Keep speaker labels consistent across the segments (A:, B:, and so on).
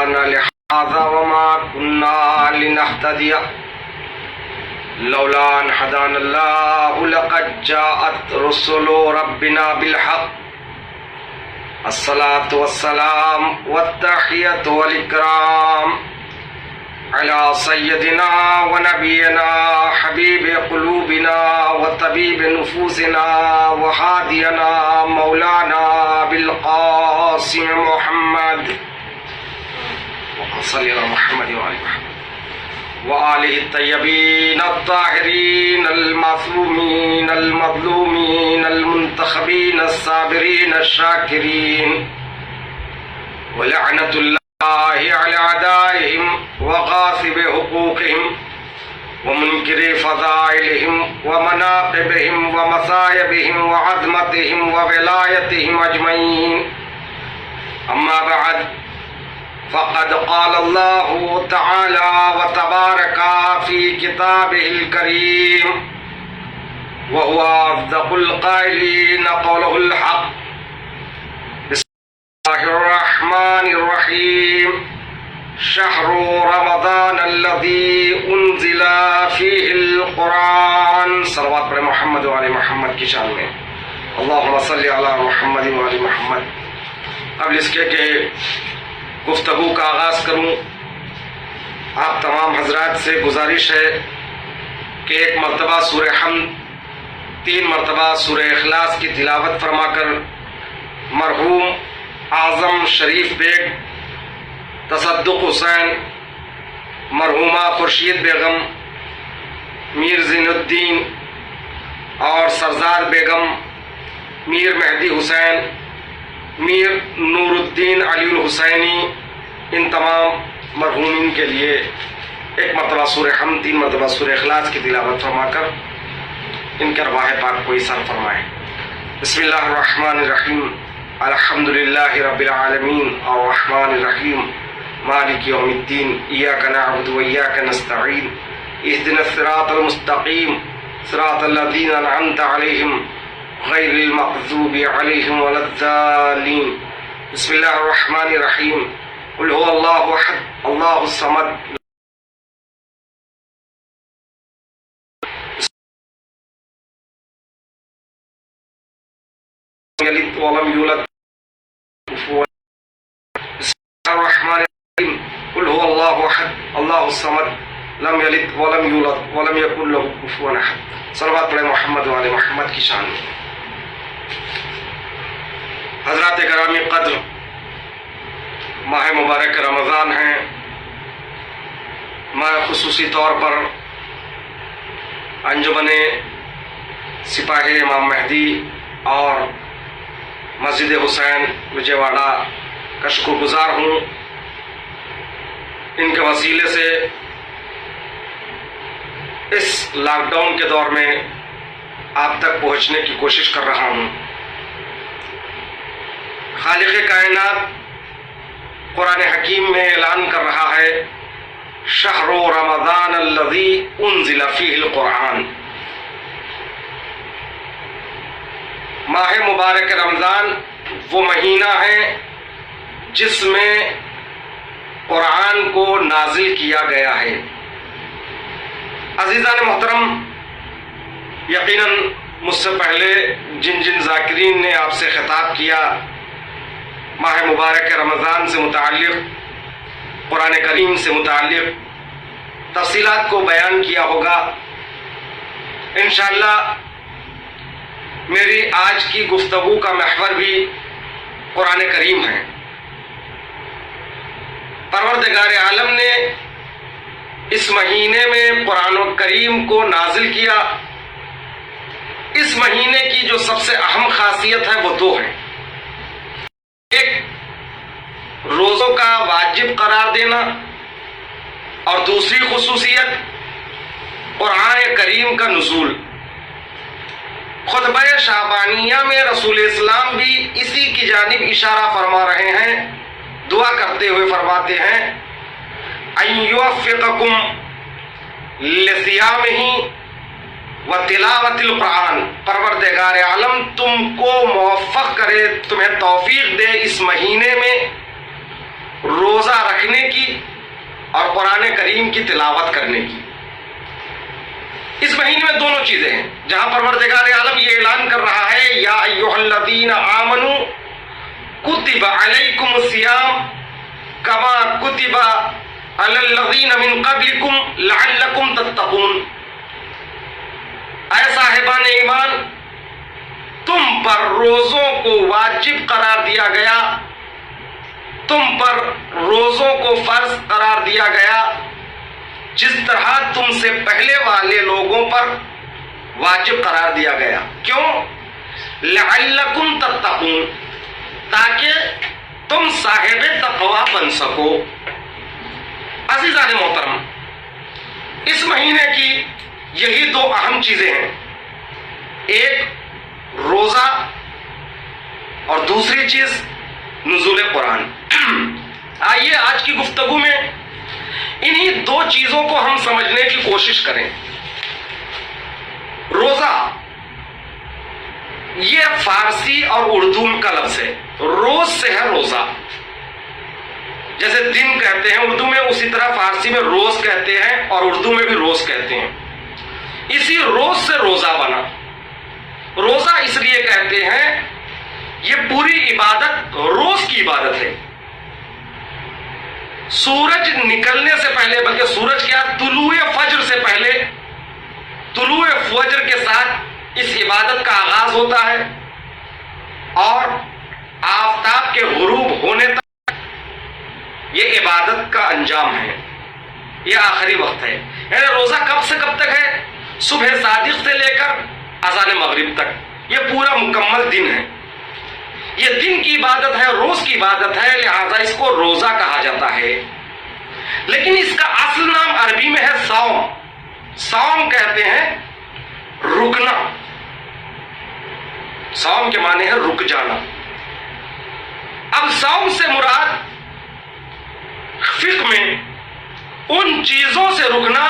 A: لهذا وما كنا لنهتدي لولا أن هدانا الله لقد جاءت رسل ربنا بالحق الصلاة والسلام والتحية والإكرام على سيدنا ونبينا حبيب قلوبنا وطبيب نفوسنا وهادينا مولانا بالقاسم محمد صلى على محمد وآل محمد وآله الطيبين الطاهرين المعصومين المظلومين المنتخبين الصابرين الشاكرين ولعنة الله على أعدائهم وغاصب حقوقهم ومنكر فضائلهم ومناقبهم ومصائبهم وعظمتهم وولايتهم أجمعين. أما بعد، فقد قال الله تعالى وتبارك في كتابه الكريم وهو أصدق القائلين قوله الحق. بسم الله الرحمن الرحيم. شهر رمضان الذي انزل فيه القرآن. صلوات پر محمد و آل محمد کی شان میں اللہم صلی علی محمد و آل محمد. قبل اس کے کہ گفتگو کا آغاز کروں، آپ تمام حضرات سے گزارش ہے کہ ایک مرتبہ سورہ حمد، 3 مرتبہ سورہ اخلاص کی تلاوت فرما کر مرحوم اعظم شریف بیگ تصدق حسین، مرحومہ خورشید بیگم، میر زین الدین اور سرزاد بیگم، میر مہدی حسین، میر نور الدین علی الحسینی، ان تمام مرحومین کے لیے ایک مرتبہ سورہ حمد، 3 مرتبہ سورہ اخلاص کی تلاوت فرما کر ان کے ارواح پاک کو ایثار فرمائیں. بسم اللہ الرحمن الرحیم. الحمدللہ رب العالمین الرحمن الرحیم مالک یوم الدین. ایاک نعبد و ایاک نستعین. اہدنا الصراط المستقیم صراط الذین انعمت علیہم غیر المغضوب علیہم ولا الضالین. بسم اللہ الرحمن الرحیم. قل هو اللہ احد اللہ الصمد یلد ولم یولد کفوا. بسم اللہ الرحمن الرحیم. قل هو اللہ احد اللہ الصمد لم یلد ولم یولد ولم یکن له کفوا احد. صلوات پڑھیں محمد و آل محمد کی شان میں. حضرات گرامی قدر، ماہ مبارک رمضان ہے. میں خصوصی طور پر انجمن سپاہی امام مہدی اور مسجد حسین وجے واڑہ کا شکر گزار ہوں. ان کے وسیلے سے اس لاک ڈاؤن کے دور میں آپ تک پہنچنے کی کوشش کر رہا ہوں. خالق کائنات قرآن حکیم میں اعلان کر رہا ہے، شہر رمضان الذی انزل فیہ القرآن. ماہ مبارک رمضان وہ مہینہ ہے جس میں قرآن کو نازل کیا گیا ہے. عزیزان محترم، یقیناً مجھ سے پہلے جن جن ذاکرین نے آپ سے خطاب کیا، ماہ مبارک رمضان سے متعلق، قرآن کریم سے متعلق تفصیلات کو بیان کیا ہوگا. انشاءاللہ میری آج کی گفتگو کا محور بھی قرآن کریم ہے. پروردگار عالم نے اس مہینے میں قرآن کریم کو نازل کیا. اس مہینے کی جو سب سے اہم خاصیت ہے وہ 2 ہیں. ایک روزوں کا واجب قرار دینا، اور دوسری خصوصیت قرآن کریم کا نزول. خطبہ شعبانیہ میں رسول اسلام بھی اسی کی جانب اشارہ فرما رہے ہیں. دعا کرتے ہوئے فرماتے ہیں، ان یوفقکم لصیامہ و تلاوت القرآن. پروردگار عالم تم کو موفق کرے، تمہیں توفیق دے اس مہینے میں روزہ رکھنے کی اور قرآن کریم کی تلاوت کرنے کی. اس مہینے میں دونوں چیزیں ہیں جہاں پروردگار عالم یہ اعلان کر رہا ہے یا ایھا الذین آمنوا کتب علیکم الصیام کما کتب علی الذین من قبلکم لعلکم تتقون. اے صاحبان ایمان، تم پر روزوں کو واجب قرار دیا گیا، تم پر روزوں کو فرض قرار دیا گیا جس طرح تم سے پہلے والے لوگوں پر واجب قرار دیا گیا. کیوں؟ لعلکم تتقون، تاکہ تم صاحب تقوی بن سکو. عزیزان محترم، اس مہینے کی یہی دو اہم چیزیں ہیں، ایک روزہ اور دوسری چیز نزول قرآن. آئیے آج کی گفتگو میں انہی دو چیزوں کو ہم سمجھنے کی کوشش کریں. روزہ یہ فارسی اور اردو کا لفظ ہے. روز سے ہے روزہ، جیسے دن کہتے ہیں اردو میں، اسی طرح فارسی میں روز کہتے ہیں اور اردو میں بھی روز کہتے ہیں. اسی روز سے روزہ بنا. روزہ اس لیے کہتے ہیں یہ پوری عبادت روز کی عبادت ہے. سورج نکلنے سے پہلے، بلکہ سورج کیا طلوع فجر سے پہلے، طلوع فجر کے ساتھ اس عبادت کا آغاز ہوتا ہے اور آفتاب کے غروب ہونے تک یہ عبادت کا انجام ہے. یہ آخری وقت ہے. یعنی روزہ کب سے کب تک ہے؟ صبح صادق سے لے کر اذان مغرب تک. یہ پورا مکمل دن ہے. یہ دن کی عبادت ہے، روز کی عبادت ہے، لہذا اس کو روزہ کہا جاتا ہے. لیکن اس کا اصل نام عربی میں ہے صوم. صوم کہتے ہیں رکنا. صوم کے معنی ہے رک جانا. اب صوم سے مراد فقہ میں ان چیزوں سے رکنا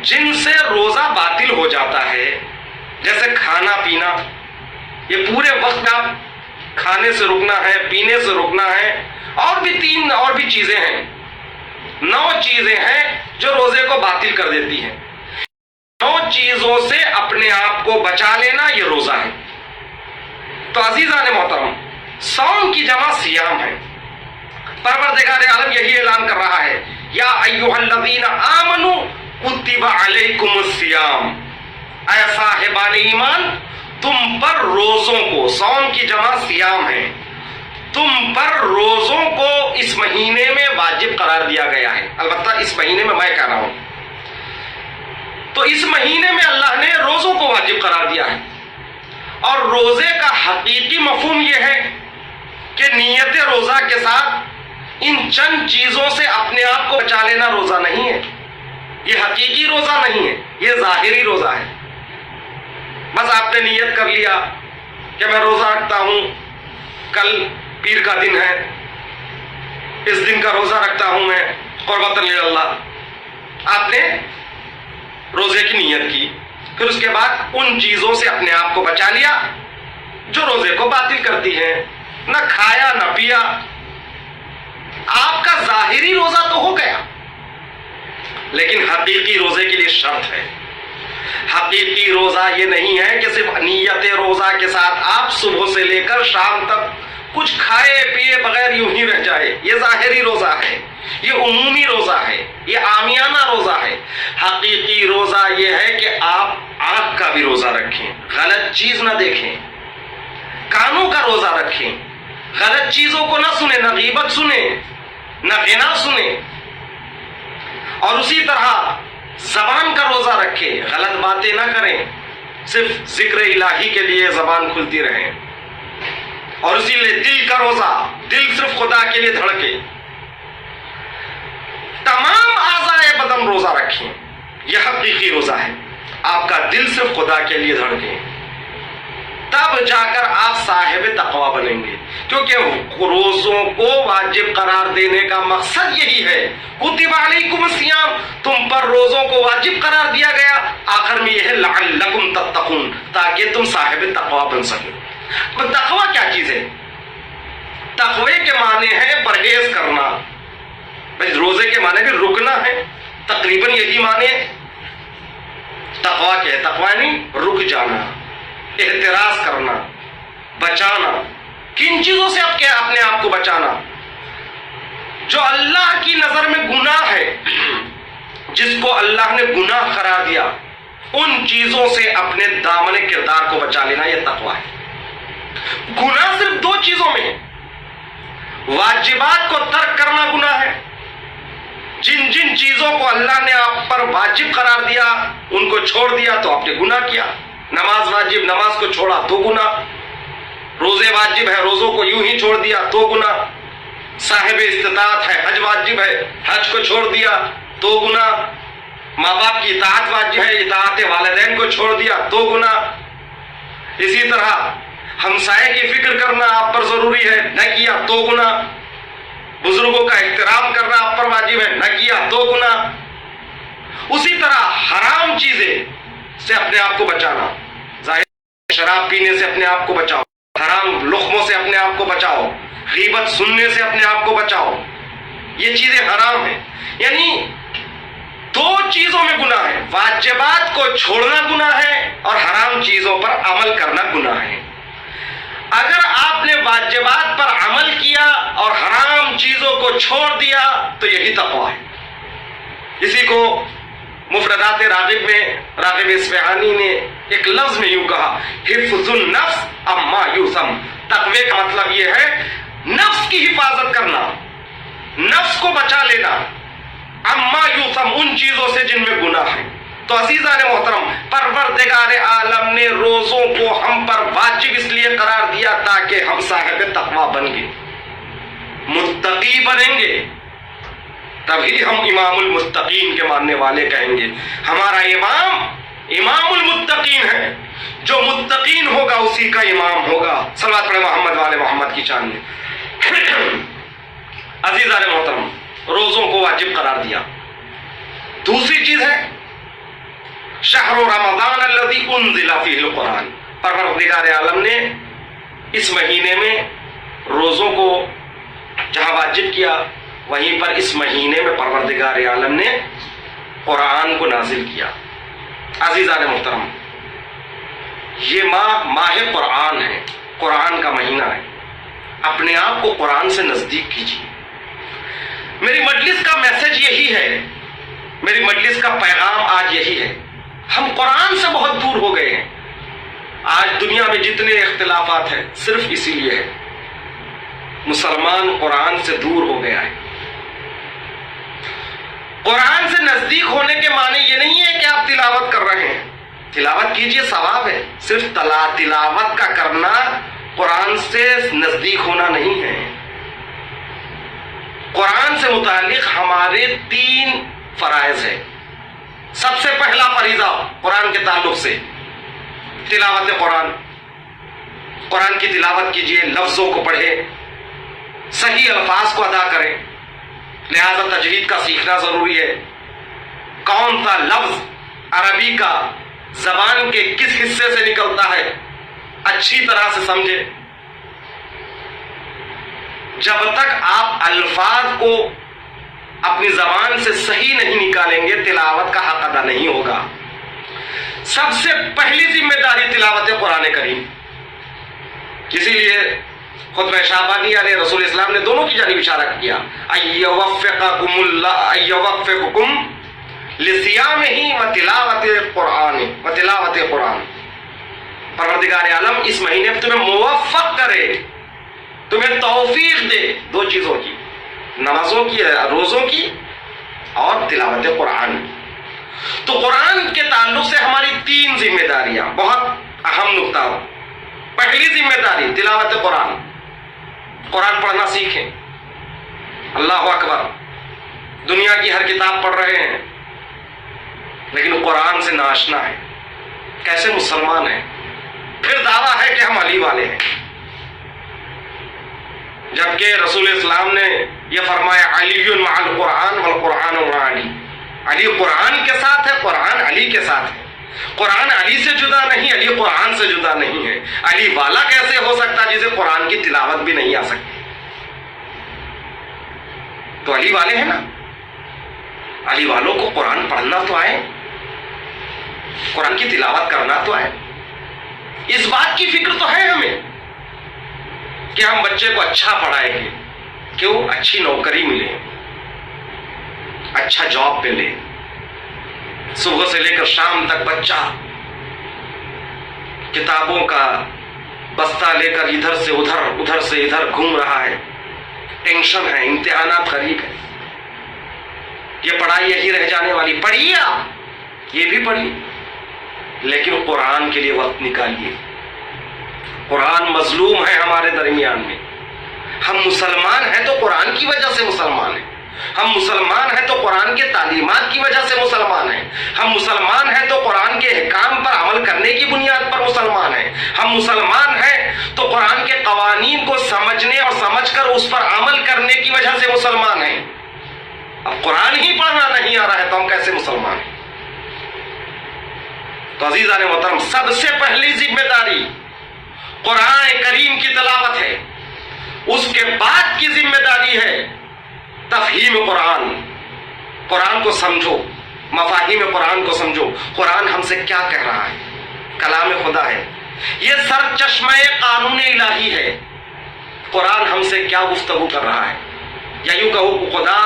A: جن سے روزہ باطل ہو جاتا ہے، جیسے کھانا پینا. یہ پورے وقت میں آپ کھانے سے رکنا ہے، پینے سے رکنا ہے، اور بھی تین اور بھی چیزیں ہیں، 9 چیزیں ہیں جو روزے کو باطل کر دیتی ہیں. 9 چیزوں سے اپنے آپ کو بچا لینا یہ روزہ ہے. تو عزیزان محترم، صوم کی جمع صیام ہے. پروردگار عالم یہی اعلان کر رہا ہے یا ایھا الذین آمنوا کتب علیکم الصیام. اے صاحبان ایمان، تم پر روزوں کو، صوم کی جمع صیام ہے، تم پر روزوں کو اس مہینے میں واجب قرار دیا گیا ہے. البتہ اس مہینے میں کہہ رہا ہوں تو اس مہینے میں اللہ نے روزوں کو واجب قرار دیا ہے. اور روزے کا حقیقی مفہوم یہ ہے کہ نیت روزہ کے ساتھ ان چند چیزوں سے اپنے آپ کو بچا لینا روزہ نہیں ہے. یہ حقیقی روزہ نہیں ہے، یہ ظاہری روزہ ہے. بس آپ نے نیت کر لیا کہ میں روزہ رکھتا ہوں، کل پیر کا دن ہے، اس دن کا روزہ رکھتا ہوں میں قربۃ اللہ. آپ نے روزے کی نیت کی، پھر اس کے بعد ان چیزوں سے اپنے آپ کو بچا لیا جو روزے کو باطل کرتی ہیں. نہ کھایا نہ پیا، آپ کا ظاہری روزہ تو ہو گیا. لیکن حقیقی روزے کے لیے شرط ہے. حقیقی روزہ یہ نہیں ہے کہ صرف نیت روزہ کے ساتھ آپ صبح سے لے کر شام تک کچھ کھائے پیے بغیر یوں ہی رہ جائے. یہ ظاہری روزہ ہے، یہ عمومی روزہ ہے، یہ عامیانہ روزہ ہے. حقیقی روزہ یہ ہے کہ آپ آنکھ کا بھی روزہ رکھیں، غلط چیز نہ دیکھیں. کانوں کا روزہ رکھیں، غلط چیزوں کو نہ سنیں، نہ غیبت سنیں، نہ غنا سنیں. اور اسی طرح زبان کا روزہ رکھیں، غلط باتیں نہ کریں، صرف ذکر الہی کے لیے زبان کھلتی رہے. اور اسی لیے دل کا روزہ، دل صرف خدا کے لیے دھڑکے. تمام اعضائے بدن روزہ رکھیں، یہ حقیقی روزہ ہے. آپ کا دل صرف خدا کے لیے دھڑکے، تب جا کر آپ صاحب تقوی بنیں گے. کیونکہ روزوں کو واجب قرار دینے کا مقصد یہی ہے. کتب علیکم الصیام، تم پر روزوں کو واجب قرار دیا گیا. آخر میں یہ ہے لعلکم تتقون، تاکہ تم صاحب تقوی بن سکے. تقوی کیا چیز ہے؟ تقوی کے معنی ہے پرہیز معنی کہ رکنا ہے، تقریباً یہی معنی تقویٰ کے ہے. تقویٰ نہیں رک جانا، احتراز کرنا، بچانا. کن چیزوں سے اپنے آپ کو بچانا؟ جو اللہ کی نظر میں گناہ ہے، جس کو اللہ نے گناہ قرار دیا، ان چیزوں سے اپنے دامن کردار کو بچا لینا، یہ تقویٰ ہے. گناہ صرف دو چیزوں میں ہے. واجبات کو ترک کرنا گناہ ہے. جن جن چیزوں کو اللہ نے آپ پر واجب قرار دیا ان کو چھوڑ دیا تو آپ نے گناہ کیا. نماز واجب، نماز کو چھوڑا تو گناہ. روزے واجب ہے، روزوں کو یوں ہی چھوڑ دیا تو گناہ. صاحب استطاعت ہے، حج واجب ہے، حج کو چھوڑ دیا تو گناہ. ماں باپ کی اطاعت واجب ہے، اطاعت والدین کو چھوڑ دیا تو گناہ. اسی طرح ہمسائے کی فکر کرنا آپ پر ضروری ہے، نہ کیا تو گناہ. بزرگوں کا احترام کرنا آپ پر واجب ہے، نہ کیا تو گناہ. اسی طرح حرام چیزیں سے اپنے آپ کو بچانا. ظاہر شراب پینے سے اپنے آپ کو بچاؤ، حرام لقموں سے اپنے آپ کو بچاؤ، غیبت سننے سے اپنے آپ کو بچاؤ. یہ چیزیں حرام ہیں. یعنی دو چیزوں میں گناہ ہے. واجبات کو چھوڑنا گناہ ہے اور حرام چیزوں پر عمل کرنا گناہ ہے. اگر آپ نے واجبات پر عمل کیا اور حرام چیزوں کو چھوڑ دیا تو یہی تقویٰ ہے. اسی کو مفردات راغب میں راغب اصفہانی نے ایک لفظ میں یوں کہا، حفظ النفس اما یوسم. تقوی کا مطلب یہ ہے نفس کی حفاظت کرنا، نفس کو بچا لینا، اما یوسم ان چیزوں سے جن میں گناہ ہے. تو عزیزان محترم، پروردگار عالم نے روزوں کو ہم پر واجب اس لیے قرار دیا تاکہ ہم صاحب تقویٰ بن گے، متقی بنیں گے. تبھی ہم امام المتقین کے ماننے والے کہیں گے. ہمارا امام المتقین ہے. جو متقین ہوگا اسی کا امام ہوگا. صلوات پڑھیں محمد والے محمد کی شان میں. عزیزان محترم، روزوں کو واجب قرار دیا. دوسری چیز ہے شہر رمضان الذی انزل فیہ القرآن. پروردگار عالم نے اس مہینے میں روزوں کو جہاں واجب کیا وہیں پر اس مہینے میں پروردگار عالم نے قرآن کو نازل کیا. عزیزان محترم، یہ ماہ قرآن ہے، قرآن کا مہینہ ہے. اپنے آپ کو قرآن سے نزدیک کیجیے. میری مجلس کا میسج یہی ہے، میری مجلس کا پیغام آج یہی ہے. ہم قرآن سے بہت دور ہو گئے ہیں. آج دنیا میں جتنے اختلافات ہیں صرف اسی لیے ہے، مسلمان قرآن سے دور ہو گیا ہے. قرآن سے نزدیک ہونے کے معنی یہ نہیں ہے کہ آپ تلاوت کر رہے ہیں. تلاوت کیجئے، ثواب ہے. صرف تلاوت کا کرنا قرآن سے نزدیک ہونا نہیں ہے. قرآن سے متعلق ہمارے 3 فرائض ہیں. سب سے پہلا فریضہ قرآن کے تعلق سے تلاوت قرآن. قرآن کی تلاوت کیجئے، لفظوں کو پڑھے، صحیح الفاظ کو ادا کریں. لہذا تجوید کا سیکھنا ضروری ہے. کون سا لفظ عربی کا زبان کے کس حصے سے نکلتا ہے اچھی طرح سے سمجھے. جب تک آپ الفاظ کو اپنی زبان سے صحیح نہیں نکالیں گے تلاوت کا حق ادا نہیں ہوگا. سب سے پہلی ذمہ داری تلاوت قرآن کریم. اسی لیے خطبہ شعبانی علیہ رسول اسلام نے دونوں کی جانب اشارہ کیا، ایوفقکم اللہ ایوفقکم لصیامہ و تلاوت قرآن. پروردگار عالم اس مہینے میں تمہیں موفق کرے، تمہیں توفیق دے 2 چیزوں کی، نمازوں کی، روزوں کی اور تلاوت قرآن. تو قرآن کے تعلق سے ہماری 3 ذمہ داریاں، بہت اہم نقطہ. پہلی ذمہ داری تلاوت قرآن. قرآن پڑھنا سیکھیں. اللہ اکبر، دنیا کی ہر کتاب پڑھ رہے ہیں لیکن قرآن سے ناشنا ہے. کیسے مسلمان ہیں؟ پھر دعویٰ ہے کہ ہم علی والے ہیں، جبکہ رسول اسلام نے یہ فرمایا علی مع القرآن والقرآن مع علی. علی قرآن کے ساتھ ہے، قرآن علی کے ساتھ ہے. قرآن علی سے جدا نہیں، علی قرآن سے جدا نہیں ہے. علی والا کیسے ہو سکتا ہے جسے قرآن کی تلاوت بھی نہیں آ سکتی؟ تو علی والے ہیں نا. علی والوں کو قرآن پڑھنا تو آئے، قرآن کی تلاوت کرنا تو آئے. اس بات کی فکر تو ہے ہمیں کہ ہم بچے کو اچھا پڑھائیں گے. کیوں؟ اچھی نوکری ملے، اچھا جاب پہ لے، صبح سے لے کر شام تک بچہ کتابوں کا بستہ لے کر ادھر سے ادھر ادھر سے ادھر گھوم رہا ہے. ٹینشن ہے، امتحانات قریب ہے، یہ پڑھائی یہی رہ جانے والی. پڑھیے آپ، یہ بھی پڑھیے، لیکن قرآن کے لیے وقت نکالیے. قرآن مظلوم ہے ہمارے درمیان میں. ہم مسلمان ہیں تو قرآن کی وجہ سے مسلمان ہیں. ہم مسلمان ہیں تو قرآن کے تعلیمات کی وجہ سے مسلمان ہیں. ہم مسلمان ہیں تو قرآن کے احکام پر عمل کرنے کی بنیاد پر مسلمان ہیں. ہم مسلمان ہیں تو قرآن کے قوانین کو سمجھنے اور سمجھ کر اس پر عمل کرنے کی وجہ سے مسلمان ہیں. اب قرآن ہی پڑھنا نہیں آ رہا ہے تو ہم کیسے مسلمان ہیں؟ تو عزیزان محترم، سب سے پہلی ذمہ داری قرآن کریم کی تلاوت ہے. اس کے بعد کی ذمہ داری ہے تفہیم قرآن. قرآن کو سمجھو، مفاہیم قرآن کو سمجھو. قرآن ہم سے کیا کہہ رہا ہے؟ کلام خدا ہے، یہ سرچشمہ قانون الہی ہے. قرآن ہم سے کیا گفتگو کر رہا ہے؟ یا یوں کہو کہ خدا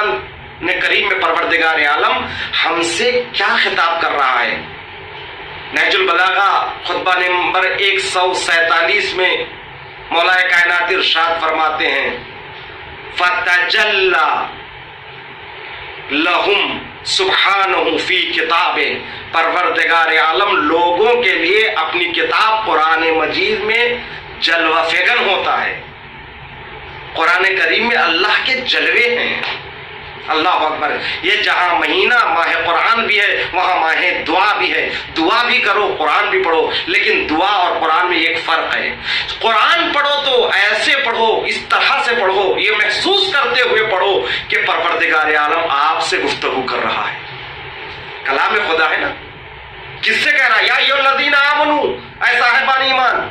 A: نے کریم میں پروردگار عالم ہم سے کیا خطاب کر رہا ہے؟ نہج البلاغہ خطبہ نمبر 147 میں مولا کائنات ارشاد فرماتے ہیں فَتَجَلَّى لَهُمْ سُبْحَانَهُ فِي کتابِ. پروردگار عالم لوگوں کے لیے اپنی کتاب قرآن مجید میں جلوہ فگن ہوتا ہے. قرآن کریم میں اللہ کے جلوے ہیں. اللہ اکبر. یہ جہاں مہینہ ماہ قرآن بھی ہے وہاں ماہ دعا بھی ہے. دعا بھی کرو، قرآن بھی پڑھو، لیکن دعا اور قرآن میں ایک فرق ہے. قرآن پڑھو تو ایسے پڑھو، اس طرح سے پڑھو، یہ محسوس کرتے ہوئے پڑھو کہ پروردگار عالم آپ سے گفتگو کر رہا ہے. کلام خدا ہے نا. کس سے کہہ رہا ہے؟ یا ایھا الذین آمنوا، اے صاحبان ایمان.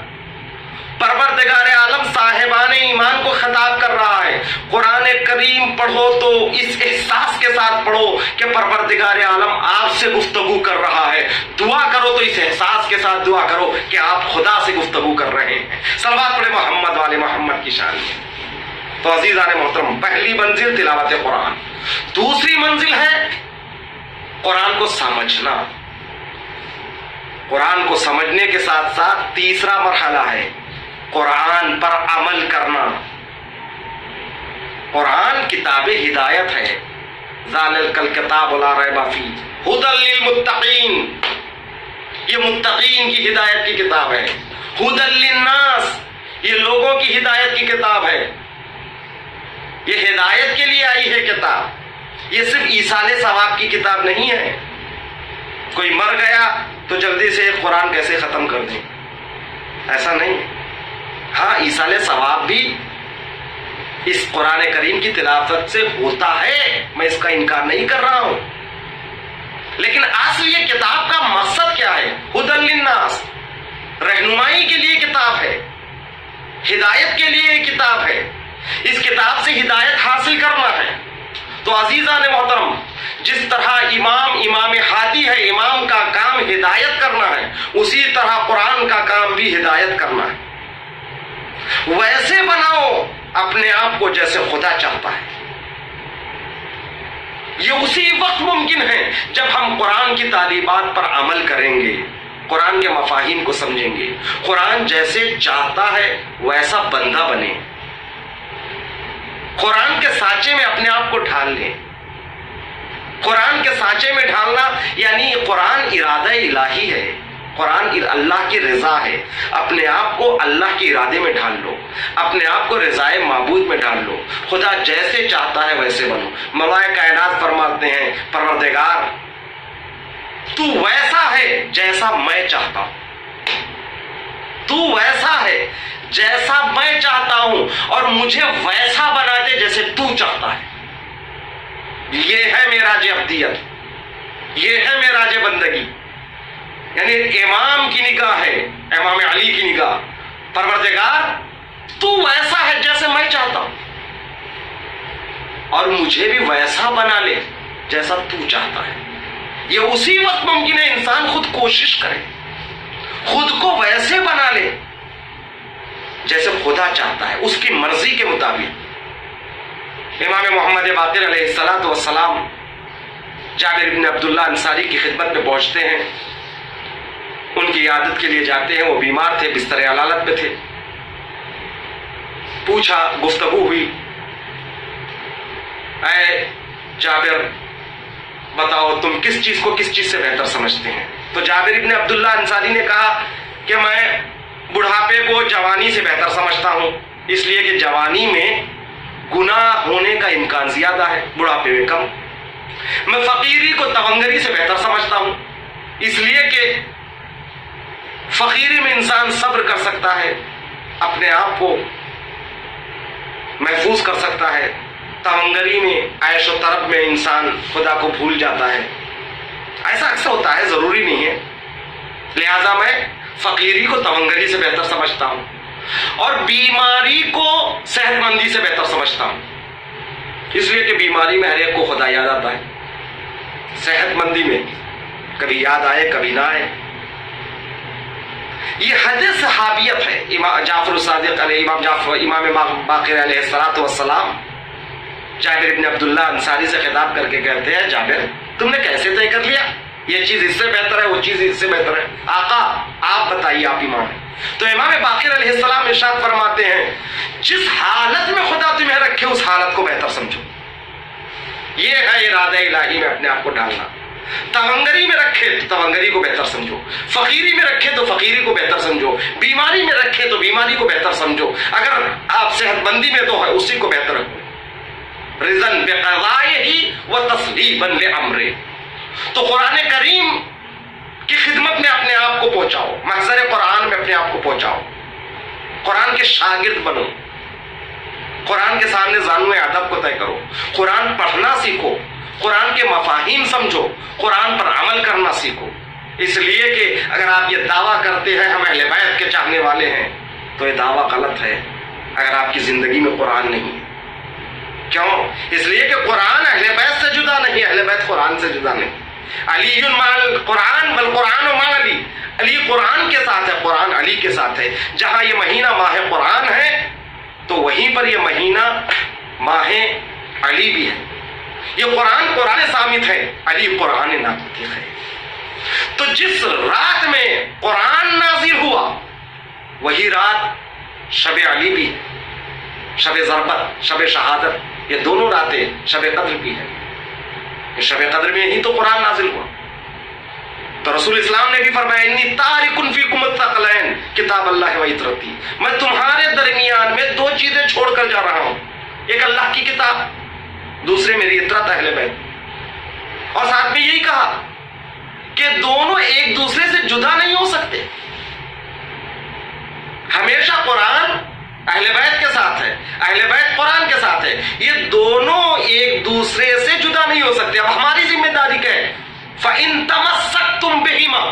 A: پروردگار عالم صاحبان ایمان کو خطاب کر رہا ہے. قرآن کریم پڑھو تو اس احساس کے ساتھ پڑھو کہ پروردگار عالم آپ سے گفتگو کر رہا ہے. دعا کرو تو اس احساس کے ساتھ دعا کرو کہ آپ خدا سے گفتگو کر رہے ہیں. صلوات پڑھے محمد والے محمد کی شان میں. تو عزیزان محترم، پہلی منزل تلاوت قرآن. دوسری منزل ہے قرآن کو سمجھنا. قرآن کو سمجھنے کے ساتھ ساتھ تیسرا مرحلہ ہے قرآن پر عمل کرنا. قرآن کتاب ہدایت ہے. ذالک الکتاب لا ریب فیہ ھدی للمتقین. یہ متقین کی ہدایت کی کتاب ہے. ھدی للناس، یہ لوگوں کی ہدایت کی کتاب ہے. یہ ہدایت کے لیے آئی ہے کتاب. یہ صرف ایصال ثواب کی کتاب نہیں ہے. کوئی مر گیا تو جلدی سے قرآن کیسے ختم کر دیں، ایسا نہیں. ہاں، ایصال ثواب بھی اس قرآن کریم کی تلاوت سے ہوتا ہے، میں اس کا انکار نہیں کر رہا ہوں. لیکن اصل یہ کتاب کا مقصد کیا ہے؟ ھدی للناس، رہنمائی کے لیے کتاب ہے، ہدایت کے لیے یہ کتاب ہے. اس کتاب سے ہدایت حاصل کرنا ہے. تو عزیزان محترم، جس طرح امام ہادی ہے، امام کا کام ہدایت کرنا ہے، اسی طرح قرآن کا کام بھی ہدایت کرنا ہے. ویسے بناؤ اپنے آپ کو جیسے خدا چاہتا ہے. یہ اسی وقت ممکن ہے جب ہم قرآن کی تعلیمات پر عمل کریں گے، قرآن کے مفاہیم کو سمجھیں گے. قرآن جیسے چاہتا ہے ویسا بندہ بنے. قرآن کے سانچے میں اپنے آپ کو ڈھال لیں. قرآن کے سانچے میں ڈھالنا یعنی قرآن ارادہ الہی ہے، قرآن اللہ کی رضا ہے. اپنے آپ کو اللہ کے ارادے میں ڈھال لو، اپنے آپ کو رضائے معبود میں ڈال لو. خدا جیسے چاہتا ہے ویسے بنو. مولا کائنات فرماتے ہیں پروردگار تو ویسا ہے جیسا میں چاہتا ہوں. تو ویسا ہے جیسا میں چاہتا ہوں اور مجھے ویسا بنا دے جیسے تو چاہتا ہے. یہ ہے میراج عبدیت، یہ ہے میراج بندگی. یعنی امام کی نگاہ ہے، امام علی کی نگاہ، پروردگار تو ویسا ہے جیسے میں چاہتا ہوں اور مجھے بھی ویسا بنا لے جیسا تو چاہتا ہے. یہ اسی وقت ممکن ہے انسان خود کوشش کرے, خود کو ویسے بنا لے جیسے خدا چاہتا ہے, اس کی مرضی کے مطابق. امام محمد باقر علیہ الصلوۃ والسلام جابر بن عبداللہ انصاری کی خدمت میں پہنچتے ہیں, ان کی عیادت کے لیے جاتے ہیں. وہ بیمار تھے, بستر علالت پہ تھے. پوچھا, گفتگو ہوئی, اے جابر بتاؤ تم کس چیز کو کس چیز سے بہتر سمجھتے ہیں؟ تو جابر بن عبداللہ انصاری نے کہا کہ میں بڑھاپے کو جوانی سے بہتر سمجھتا ہوں, اس لیے کہ جوانی میں گناہ ہونے کا امکان زیادہ ہے, بڑھاپے میں کم. میں فقیری کو تونگری سے بہتر سمجھتا ہوں, اس لیے کہ فقیری میں انسان صبر کر سکتا ہے, اپنے آپ کو محفوظ کر سکتا ہے. تونگری میں عیش و طرب میں انسان خدا کو بھول جاتا ہے. ایسا اکثر ہوتا ہے, ضروری نہیں ہے. لہذا میں فقیری کو تونگری سے بہتر سمجھتا ہوں اور بیماری کو صحت مندی سے بہتر سمجھتا ہوں, اس لیے کہ بیماری میں ہر ایک کو خدا یاد آتا ہے, صحت مندی میں کبھی یاد آئے کبھی نہ آئے. یہ حد صحابیت ہے. امام جعفر الصادق علیہ امام باقر علیہ الصلوۃ والسلام جابر بن عبداللہ انصاری سے خطاب کر کے کہتے ہیں, جابر تم نے کیسے طے کر لیا یہ چیز اس سے بہتر ہے, وہ چیز اس سے بہتر ہے؟ آقا آپ بتائیے, آپ امام ہیں. تو امام باقر علیہ السلام ارشاد فرماتے ہیں, جس حالت میں خدا تمہیں رکھے اس حالت کو بہتر سمجھو. یہ ہے ارادہ الہی میں اپنے آپ کو ڈالنا. تونگری میں رکھے تو تونگری کو بہتر سمجھو, فقیری میں رکھے تو فقیری کو بہتر سمجھو, بیماری میں رکھے تو بیماری کو بہتر سمجھو, اگر آپ صحت مندی میں تو ہے اسی کو بہتر رکھو. رضن بقضائہ و تسلیما لامرہ. تو قرآن کریم کی خدمت میں اپنے آپ کو پہنچاؤ, محضر قرآن میں اپنے آپ کو پہنچاؤ, قرآن کے شاگرد بنو, قرآن کے سامنے زانو ادب کو طے کرو, قرآن پڑھنا سیکھو, قرآن کے مفاہیم سمجھو, قرآن پر عمل کرنا سیکھو. اس لیے کہ اگر آپ یہ دعویٰ کرتے ہیں ہم اہل بیت کے چاہنے والے ہیں تو یہ دعویٰ غلط ہے اگر آپ کی زندگی میں قرآن نہیں ہے. کیوں؟ اس لیے کہ قرآن اہل بیت سے جدا نہیں, اہل بیت قرآن سے جدا نہیں. علی مع قرآن والقرآن مع علی, علی قرآن کے ساتھ ہے, قرآن علی کے ساتھ ہے. جہاں یہ مہینہ ماہ قرآن ہے تو وہیں پر یہ مہینہ ماہ علی بھی ہے. یہ قرآن سامت ہے, علی قرآن ناطق ہے. تو جس رات میں قرآن نازل ہوا وہی رات شب علی بھی ہے, شب ضربت, شب شہادت, یہ دونوں راتیں شب قدر بھی ہے. شب قدر میں ہی تو قرآن نازل ہوا. تو رسول اسلام نے بھی فرمایا انی تارک فیکم الثقلین کتاب اللہ و عترتی, میں تمہارے درمیان میں دو چیزیں چھوڑ کر جا رہا ہوں, ایک اللہ کی کتاب, دوسرے میری عترت اہل بیت. اور ساتھ میں یہی کہا کہ دونوں ایک دوسرے سے جدا نہیں ہو سکتے. ہمیشہ قرآن اہل بیت کے ساتھ ہے, اہل بیت قرآن کے ساتھ ہے, یہ دونوں ایک دوسرے سے جدا نہیں ہو سکتے. اب ہماری ذمہ داری کیا ہے؟ فَإِن تَمَسَّكْتُمْ بِهِمَا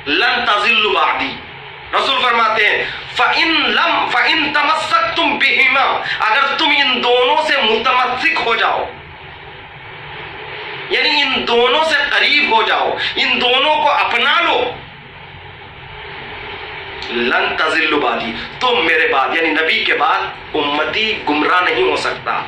A: لَن تَضِلُّوا بَعْدِي. رسول فرماتے ہیں فَإِن تَمَسَّكْتُمْ بِهِمَا, اگر تم ان دونوں سے متمسک ہو جاؤ, یعنی ان دونوں سے قریب ہو جاؤ, ان دونوں کو اپنا لو, لن تضلوا بعدی, تو میرے بعد یعنی نبی کے بعد امتی گمراہ نہیں ہو سکتا.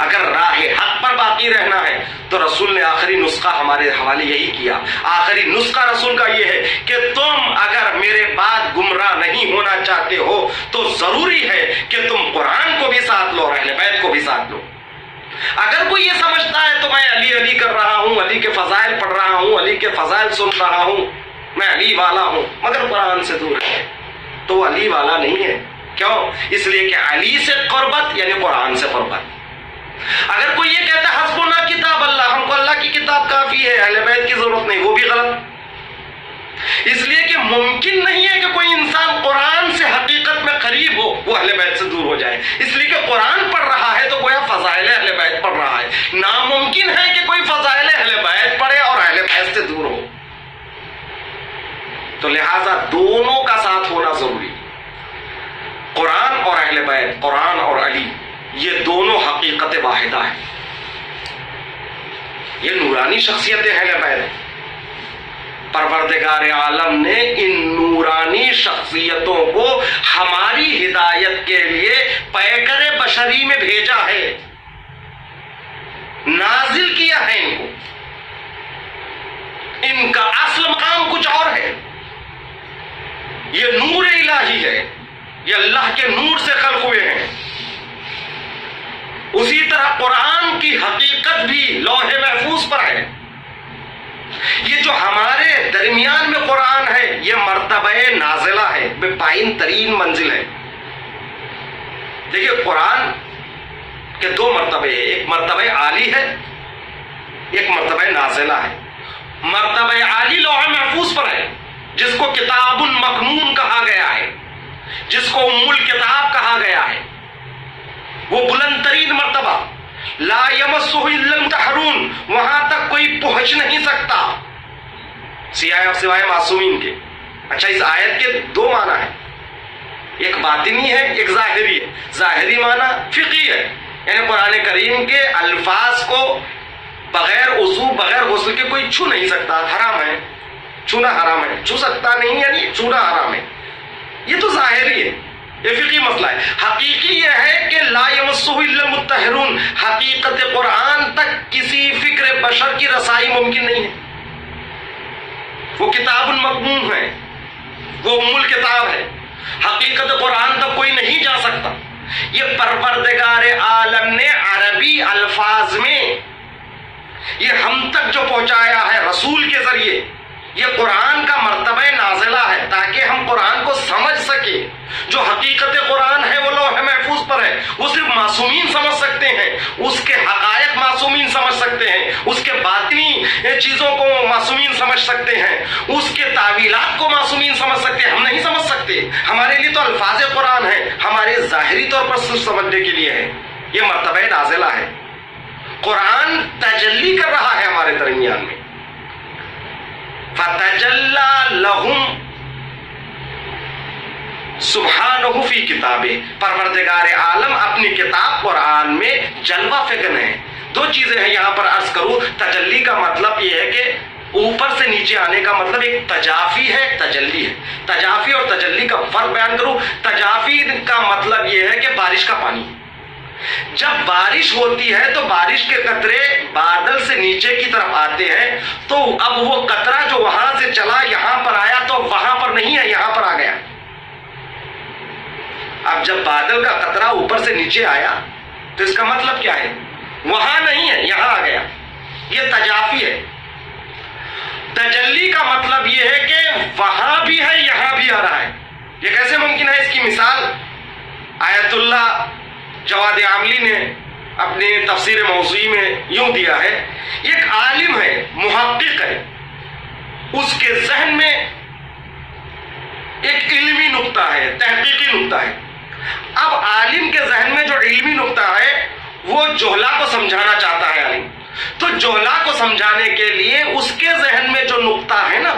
A: اگر راہ حق پر باقی رہنا ہے تو رسول نے آخری نسخہ ہمارے حوالے یہی کیا. آخری نسخہ رسول کا یہ ہے کہ تم اگر میرے بعد گمراہ نہیں ہونا چاہتے ہو تو ضروری ہے کہ تم قرآن کو بھی ساتھ لو اور اہل بیت کو بھی ساتھ لو. اگر کوئی یہ سمجھتا ہے تو میں علی علی کر رہا ہوں, علی کے فضائل پڑھ رہا ہوں, علی کے فضائل سن رہا ہوں, میں علی والا ہوں, مگر قرآن سے دور ہے, تو وہ علی والا نہیں ہے. کیوں؟ اس لیے کہ علی سے قربت یعنی قرآن سے قربت. اگر کوئی یہ کہتا ہے حسبنا کتاب اللہ, ہم کو اللہ کی کتاب کافی ہے, اہل بیت کی ضرورت نہیں, وہ بھی غلط. اس لیے کہ ممکن نہیں ہے کہ کوئی انسان قرآن سے حقیقت میں قریب ہو وہ اہل بیت سے دور ہو جائے. اس لیے کہ قرآن پڑھ رہا ہے تو گویا فضائل اہل بیت پڑھ رہا ہے. ناممکن ہے کہ کوئی فضائل اہل بیت پڑھے اور اہل بیت سے دور ہو. تو لہذا دونوں کا ساتھ ہونا ضروری. قرآن اور اہل بیت, قرآن اور علی, یہ دونوں حقیقت واحدہ ہے. یہ نورانی شخصیتیں ہیں لبید. پروردگار عالم نے ان نورانی شخصیتوں کو ہماری ہدایت کے لیے پیکر بشری میں بھیجا ہے، نازل کیا ہے ان کو. ان کا اصل مقام کچھ اور ہے. یہ نور الہی ہے، یہ اللہ کے نور سے خلق ہوئے ہیں. اسی طرح قرآن کی حقیقت بھی لوح محفوظ پر ہے. یہ جو ہمارے درمیان میں قرآن ہے یہ مرتبہ نازلہ ہے، بے پائن ترین منزل ہے. دیکھیے قرآن کے دو مرتبے ہیں، ایک مرتبہ عالی ہے، ایک مرتبہ نازلہ ہے. مرتبہ عالی لوح محفوظ پر ہے، جس کو کتاب مکنون کہا گیا ہے، جس کو ام الکتاب کہا گیا ہے. وہ بلند ترین مرتبہ، لا یمسہ الا المطہرون، وہاں تک کوئی پہنچ نہیں سکتا سوائے معصومین کے. اچھا، اس آیت کے دو معنی ہیں، ایک باطنی ہے ایک ظاہری ہے. ظاہری معنی فقہی ہے، یعنی قرآن کریم کے الفاظ کو بغیر وضو بغیر غسل کے کوئی چھو نہیں سکتا، حرام ہے، چھونا حرام ہے. چھو سکتا نہیں یعنی چھونا حرام ہے. یہ تو ظاہری ہے، یہ فقہی مسئلہ ہے. حقیقی یہ ہے کہ لا یمسہ الا المطہرون، حقیقت قرآن تک کسی فکر بشر کی رسائی ممکن نہیں ہے. وہ کتاب مکنون ہے، وہ ام الکتاب ہے. حقیقت قرآن تک کوئی نہیں جا سکتا. یہ پروردگار عالم نے عربی الفاظ میں یہ ہم تک جو پہنچایا ہے رسول کے ذریعے، یہ قرآن کا مرتبہ نازلہ ہے تاکہ ہم قرآن کو سمجھ سکیں. جو حقیقت قرآن ہے وہ لوح محفوظ پر ہے، وہ صرف معصومین سمجھ سکتے ہیں. اس کے حقائق معصومین سمجھ سکتے ہیں، اس کے باطنی چیزوں کو معصومین سمجھ سکتے ہیں، اس کے تعویلات کو معصومین سمجھ سکتے ہیں. ہم نہیں سمجھ سکتے. ہمارے لیے تو الفاظ قرآن ہیں، ہمارے ظاہری طور پر صرف سمجھنے کے لیے ہے. یہ مرتبہ نازلہ ہے. قرآن تجلی کر رہا ہے ہمارے درمیان میں. فَتَجَلَّى لَهُمْ سبحانہ فی کتابہ، پروردگار عالم اپنی کتاب قرآن میں جلوہ فکن ہے. دو چیزیں ہیں یہاں پر عرض کروں. تجلی کا مطلب یہ ہے کہ اوپر سے نیچے آنے کا مطلب ایک تجافی ہے، ایک تجلی ہے. تجافی اور تجلی کا فرق بیان کروں. تجافی کا مطلب یہ ہے کہ بارش کا پانی، جب بارش ہوتی ہے تو بارش کے قطرے بادل سے نیچے کی طرف آتے ہیں، تو اب وہ قطرہ جو وہاں سے چلا یہاں پر آیا تو وہاں پر نہیں ہے، یہاں پر آ گیا. اب جب بادل کا قطرہ اوپر سے نیچے آیا تو اس کا مطلب کیا ہے؟ وہاں نہیں ہے، یہاں آ گیا. یہ تجافی ہے. تجلی کا مطلب یہ ہے کہ وہاں بھی ہے یہاں بھی آ رہا ہے. یہ کیسے ممکن ہے؟ اس کی مثال آیت اللہ جواد عاملی نے اپنے تفسیر موضوعی میں یوں دیا ہے. ایک عالم ہے، محقق ہے، اس کے ذہن میں ایک علمی نقطہ ہے، تحقیقی نقطہ ہے. اب عالم کے ذہن میں جو علمی نقطہ ہے وہ جوہلا کو سمجھانا چاہتا ہے عالم. تو جوہلا کو سمجھانے کے لیے اس کے ذہن میں جو نقطہ ہے نا،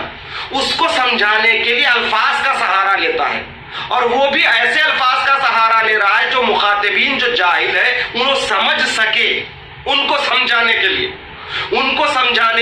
A: اس کو سمجھانے کے لیے الفاظ کا سہارا لیتا ہے. اور وہ بھی ایسے الفاظ کا سہارا لے رہا ہے جو مخاطبین جو جاہل ہے انہوں سمجھ سکے. ان کو سمجھانے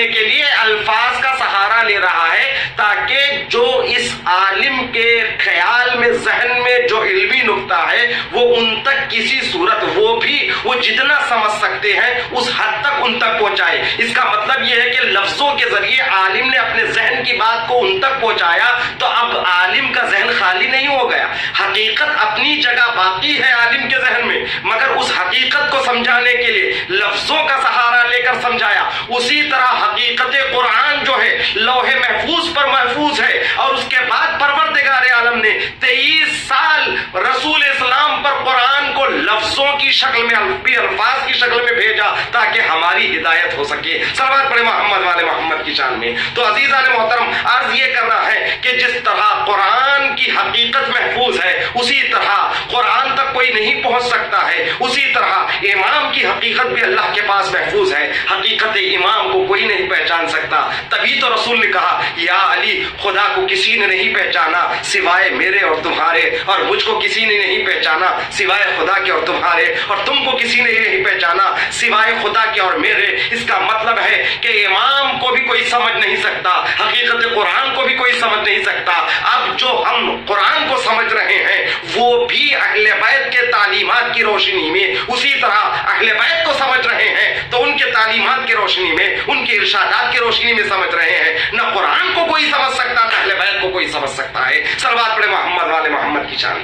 A: کے لیے الفاظ کا سہارا لے رہا ہے تاکہ جو اس عالم کے خیال میں ذہن میں جو علمی نقطہ ہے وہ ان تک کسی صورت وہ جتنا سمجھ سکتے ہیں اس حد تک ان تک پہنچائے. اس کا مطلب یہ ہے کہ لفظوں کے ذریعے عالم نے اپنے ذہن کی بات کو ان تک پہنچایا تو اب عالم کا ذہن خالی نہیں ہو گیا. حقیقت اپنی جگہ باقی ہے عالم کے ذہن میں، مگر اس حقیقت کو سمجھانے کے لیے لفظوں کا سہارا لے کر سمجھایا. اسی طرح حقیقت قرآن جو ہے لوح محفوظ پر محفوظ ہے، اور اس کے بعد پروردگار عالم نے 23 سال رسول اسلام پر قرآن کو لفظوں کی شکل میں، الفاظ کی شکل میں بھیجا تاکہ ہماری ہدایت ہو سکے. صلوات پڑھے محمد والے محمد کی شان میں. تو عزیزان محترم، عرض یہ کرنا ہے کہ جس طرح قرآن کی حقیقت محفوظ ہے اسی طرح قرآن تک کوئی نہیں پہنچ سکتا ہے. اسی طرح امام کی حقیقت بھی اللہ کے پاس محفوظ ہے. حقیقت امام کو کوئی نہیں پہچان سکتا. تبھی تو رسول نے کہا یا علی، خدا کو کسی نے نہیں پہچانا سوائے میرے اور تمہارے، اور مجھ کو کسی نے نہیں پہچانا سوائے خدا کے اور تمہارے. ہے اور تم کو کسی نے نہیں پہچانا سوائے خدا کے اور میرے. اس کا مطلب ہے کہ امام کو بھی کوئی سمجھ نہیں سکتا, حقیقت قرآن کو بھی کوئی سمجھ نہیں سکتا. اب جو ہم قرآن کو سمجھ رہے ہیں وہ بھی اہل بیت کے تعلیمات کی روشنی میں اسی طرح اہل بیت کو سمجھ رہے ہیں تو ان کے تعلیمات کی روشنی میں, ان کے ارشادات کی روشنی میں سمجھ رہے ہیں. نہ قرآن کو کوئی سمجھ سکتا نہ اہل بیت کو کوئی سمجھ سکتا ہے. صلوات پڑھے محمد والے محمد کی شان.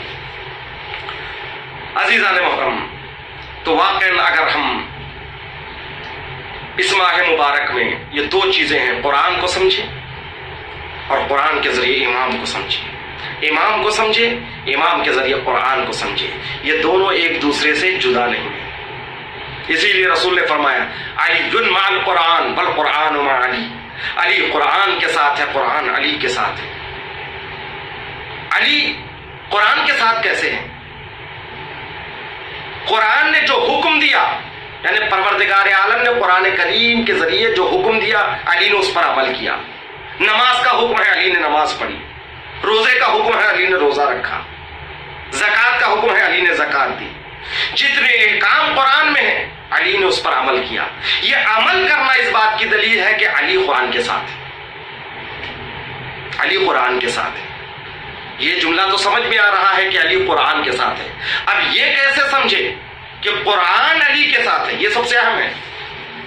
A: عزیزان محترم, تو واقعاً اگر ہم اس ماہ مبارک میں یہ دو چیزیں ہیں, قرآن کو سمجھیں اور قرآن کے ذریعے امام کو سمجھیں, امام کو سمجھے, امام کے ذریعے قرآن کو سمجھے, یہ دونوں ایک دوسرے سے جدا نہیں ہیں. اسی لیے رسول نے فرمایا علی مع القرآن والقرآن مع علی, علی قرآن کے ساتھ ہے, قرآن علی کے ساتھ ہے. علی قرآن کے ساتھ کیسے ہیں؟ قرآن نے جو حکم دیا, یعنی پروردگار عالم نے قرآن کریم کے ذریعے جو حکم دیا علی نے اس پر عمل کیا. نماز کا حکم ہے, علی نے نماز پڑھی. روزے کا حکم ہے, علی نے روزہ رکھا. زکوٰۃ کا حکم ہے, علی نے زکوٰۃ دی. جتنے احکام قرآن میں ہیں علی نے اس پر عمل کیا. یہ عمل کرنا اس بات کی دلیل ہے کہ علی قرآن کے ساتھ ہے, علی قرآن کے ساتھ ہے. یہ جملہ تو سمجھ میں آ رہا ہے کہ علی قرآن کے ساتھ ہے. اب یہ کیسے سمجھے کہ قرآن علی کے ساتھ ہے؟ یہ سب سے اہم ہے,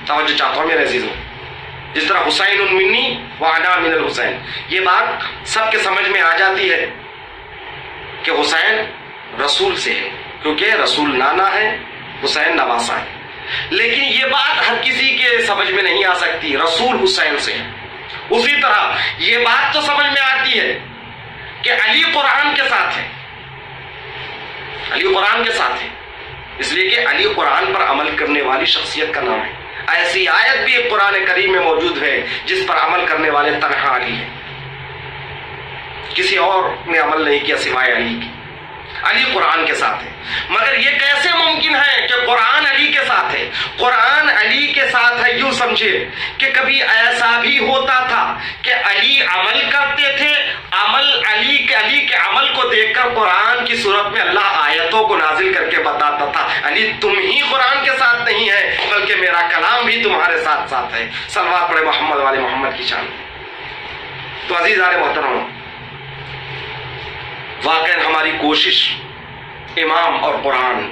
A: توجہ چاہتا ہوں میرے عزیزوں. جس طرح حسین منی وانا من الحسین, یہ بات سب کے سمجھ میں آ جاتی ہے کہ حسین رسول سے ہے, کیونکہ رسول نانا ہے, حسین نواسا ہے. لیکن یہ بات ہر کسی کے سمجھ میں نہیں آ سکتی, رسول حسین سے ہے. اسی طرح یہ بات تو سمجھ میں آتی ہے کہ علی قرآن کے ساتھ ہے, علی قرآن کے ساتھ ہے, اس لیے کہ علی قرآن پر عمل کرنے والی شخصیت کا نام ہے. ایسی آیت بھی قرآن کریم میں موجود ہے جس پر عمل کرنے والے تنہا علی ہیں, کسی اور نے عمل نہیں کیا سوائے علی کی. علی قرآن کے ساتھ ہے. مگر یہ کیسے ممکن ہے کہ قرآن علی کے ساتھ ہے؟ قرآن علی کے ساتھ ہے یوں سمجھے کہ کبھی ایسا بھی ہوتا تھا کہ علی عمل کرتے تھے, علی کے عمل کو دیکھ کر قرآن کی صورت میں اللہ آیتوں کو نازل کر کے بتاتا تھا علی تم ہی قرآن کے ساتھ نہیں ہے بلکہ میرا کلام بھی تمہارے ساتھ ساتھ ہے. صلوات پڑھے محمد والے محمد کی شان. تو عزیزان محترم, واقعاً ہماری کوشش امام اور قرآن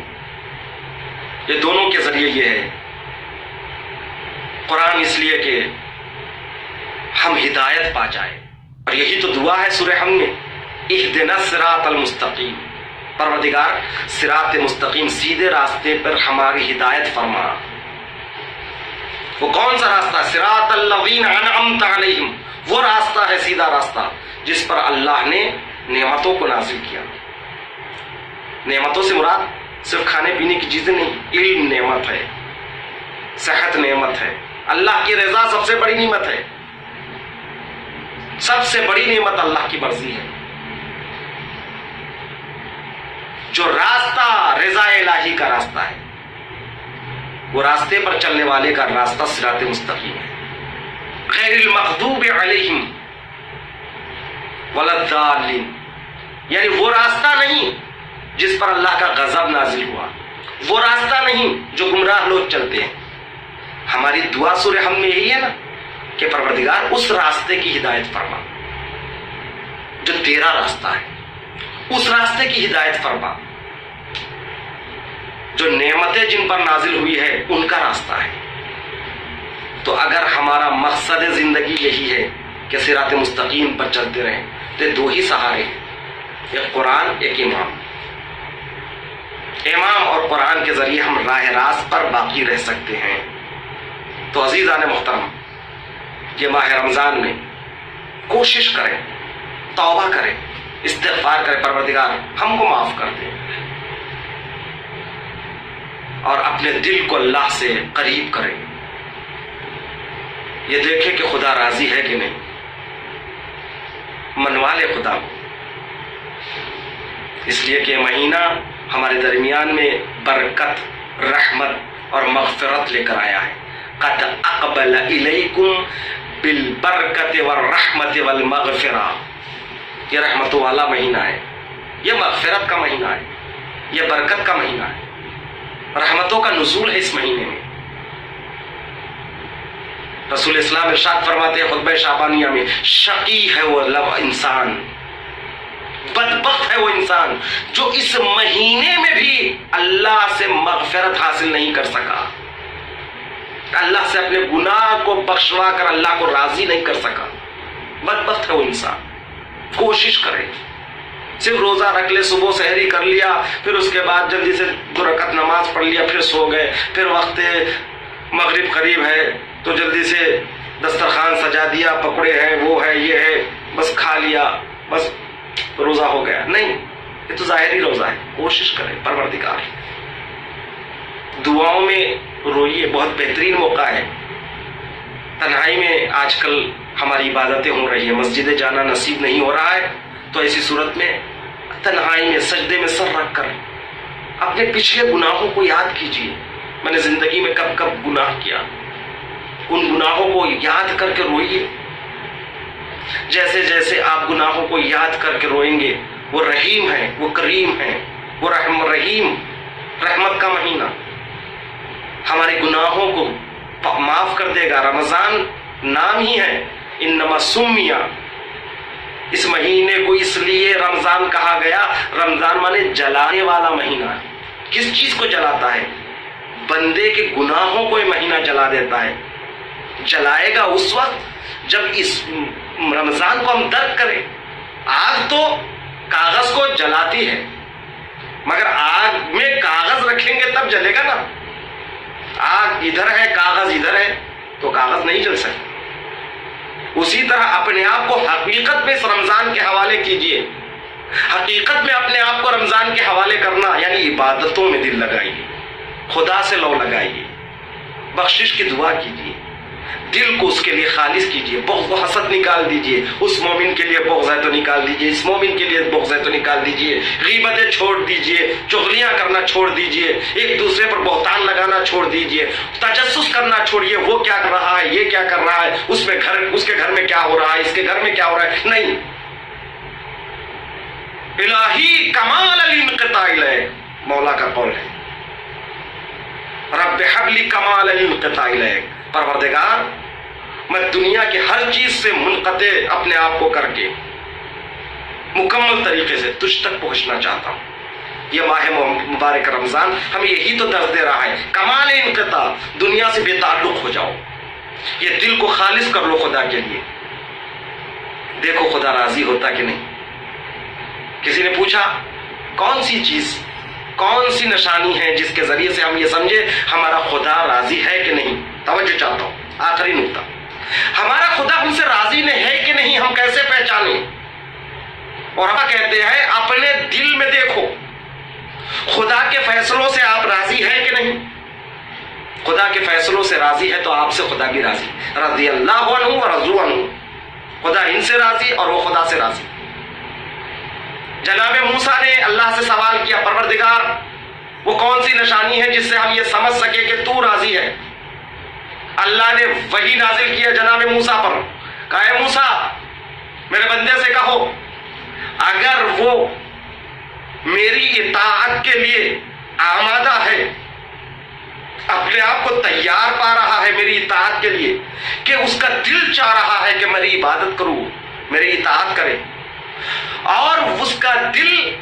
A: یہ دونوں کے ذریعے یہ ہے. قرآن اس لیے کہ ہم ہدایت پا جائیں, اور یہی تو دعا ہے سورہ حمد میں, اہدنا الصراط المستقیم, پروردگار صراط مستقیم سیدھے راستے پر ہماری ہدایت فرما. وہ کون سا راستہ؟ صراط الذین انعمت علیہم, وہ راستہ ہے سیدھا راستہ جس پر اللہ نے نعمتوں کو نازل کیا. نعمتوں سے مراد صرف کھانے پینے کی چیزیں نہیں, علم نعمت ہے, صحت نعمت ہے, اللہ کی رضا سب سے بڑی نعمت ہے, سب سے بڑی نعمت اللہ کی مرضی ہے. جو راستہ رضا الہی کا راستہ ہے وہ راستے پر چلنے والے کا راستہ صراط مستقیم ہے. غیر المغضوب علیہم ولا الضالین, یعنی وہ راستہ نہیں جس پر اللہ کا غضب نازل ہوا, وہ راستہ نہیں جو گمراہ لوگ چلتے ہیں. ہماری دعا سورہ حمد میں یہی ہے نا کہ پروردگار اس راستے کی ہدایت فرما جو تیرا راستہ ہے, اس راستے کی ہدایت فرما جو نعمتیں جن پر نازل ہوئی ہے ان کا راستہ ہے. تو اگر ہمارا مقصد زندگی یہی ہے کہ صراط مستقیم پر چلتے رہیں تو دو ہی سہارے ہیں, ایک قرآن ایک امام. امام اور قرآن کے ذریعے ہم راہ راست پر باقی رہ سکتے ہیں. تو عزیزان محترم, یہ ماہ رمضان میں کوشش کریں, توبہ کریں, استغفار کریں, پروردگار ہم کو معاف کر دیں, اور اپنے دل کو اللہ سے قریب کریں. یہ دیکھیں کہ خدا راضی ہے کہ نہیں, منوا لے خدا کو. اس لیے کہ مہینہ ہمارے درمیان میں برکت, رحمت اور مغفرت لے کر آیا ہے. قد اقبل الیکم بالبرکت والرحمت والمغفرہ, یہ رحمتوں والا مہینہ ہے, یہ مغفرت کا مہینہ ہے, یہ برکت کا مہینہ ہے. رحمتوں کا نزول ہے اس مہینے میں. رسول اسلام ارشاد فرماتے ہیں خطبہ شعبانیہ میں، شقی ہے وہ انسان، بدبخت ہے وہ انسان جو اس مہینے میں بھی اللہ سے مغفرت حاصل نہیں کر سکا، اللہ سے اپنے گناہ کو بخشوا کر اللہ کو راضی نہیں کر سکا. بدبخت ہے وہ انسان. کوشش کرے صرف روزہ رکھ لے، صبح سحری کر لیا، پھر اس کے بعد جلدی سے 2 رکعت نماز پڑھ لیا، پھر سو گئے، پھر وقت مغرب قریب ہے تو جلدی سے دسترخوان سجا دیا، پکوڑے ہیں، وہ ہے، یہ ہے، بس کھا لیا، بس روزہ ہو گیا. نہیں، یہ تو ظاہری روزہ ہے. کوشش کریں پروردگار، دعاؤں میں روئیے. بہت بہترین موقع ہے. تنہائی میں آج کل ہماری عبادتیں ہو رہی ہیں، مسجد جانا نصیب نہیں ہو رہا ہے، تو ایسی صورت میں تنہائی میں سجدے میں سر رکھ کر اپنے پچھلے گناہوں کو یاد کیجیے. میں نے زندگی میں کب کب گناہ کیا، ان گناہوں کو یاد کر کے روئیے. جیسے جیسے آپ گناہوں کو یاد کر کے روئیں گے، وہ رحیم ہے، وہ کریم ہے، وہ رحیم، رحمت کا مہینہ ہمارے گناہوں کو معاف کر دے گا. رمضان نام ہی ہے، انما سمیہ، اس مہینے کو اس لیے رمضان کہا گیا. رمضان مانے جلانے والا مہینہ. کس چیز کو جلاتا ہے؟ بندے کے گناہوں کو یہ مہینہ جلا دیتا ہے. جلائے گا اس وقت جب اس رمضان کو ہم درک کریں. آگ تو کاغذ کو جلاتی ہے، مگر آگ میں کاغذ رکھیں گے تب جلے گا نا. آگ ادھر ہے، کاغذ ادھر ہے، تو کاغذ نہیں جل سکتا. اسی طرح اپنے آپ کو حقیقت میں اس رمضان کے حوالے کیجئے. حقیقت میں اپنے آپ کو رمضان کے حوالے کرنا یعنی عبادتوں میں دل لگائیے، خدا سے لو لگائیے، بخشش کی دعا کیجئے، دل کو اس کے لیے خالص کیجئے. بغض و حسد نکال دیجئے. اس مومن کے لیے بغض ہے تو نکال دیجئے، اس مومن کے لیے بغض ہے تو نکال دیجئے. غیبتیں چھوڑ دیجئے، چغلیاں کرنا چھوڑ دیجئے، ایک دوسرے پر بہتان لگانا چھوڑ دیجئے، تجسس کرنا چھوڑیے. وہ کیا کر رہا ہے، یہ کیا کر رہا ہے، اس کے گھر میں کیا ہو رہا ہے، اس کے گھر میں کیا ہو رہا ہے. نہیں، الہی کمال الانقطاع الیک، مولا کا قول ہے، رب حب لی کمال الانقطاع الیک. پروردگار، میں دنیا کے ہر چیز سے منقطع اپنے آپ کو کر کے مکمل طریقے سے تجھ تک پہنچنا چاہتا ہوں. یہ ماہ مبارک رمضان ہمیں یہی تو درس دے رہا ہے. کمال انقطاع، دنیا سے بے تعلق ہو جاؤ، یہ دل کو خالص کر لو خدا کے لیے. دیکھو خدا راضی ہوتا کہ نہیں. کسی نے پوچھا کون سی چیز، کون سی نشانی ہے جس کے ذریعے سے ہم یہ سمجھے ہمارا خدا راضی ہے کہ نہیں. توجہ چاہتا ہوں، آخری نقطہ، ہمارا خدا ہم سے راضی ہے کہ نہیں ہم کیسے پہچانیں؟ اور ہم کہتے ہیں اپنے دل میں دیکھو، خدا کے فیصلوں سے آپ راضی ہیں کہ نہیں؟ خدا کے فیصلوں سے راضی ہے تو آپ سے خدا بھی راضی. رضی اللہ عنہ ورضوا عنہ، خدا ان سے راضی اور وہ خدا سے راضی. جناب موسیٰ نے اللہ سے سوال کیا، پروردگار وہ کون سی نشانی ہے جس سے ہم یہ سمجھ سکے کہ تو راضی ہے؟ اللہ نے وحی نازل کیا جناب موسیٰ پر، کہا اے موسیٰ میرے بندے سے کہو اگر وہ میری اطاعت کے لیے آمادہ ہے، اپنے آپ کو تیار پا رہا ہے میری اطاعت کے لیے، کہ اس کا دل چاہ رہا ہے کہ میری عبادت کروں، میری اطاعت کرے، اور اس کا دل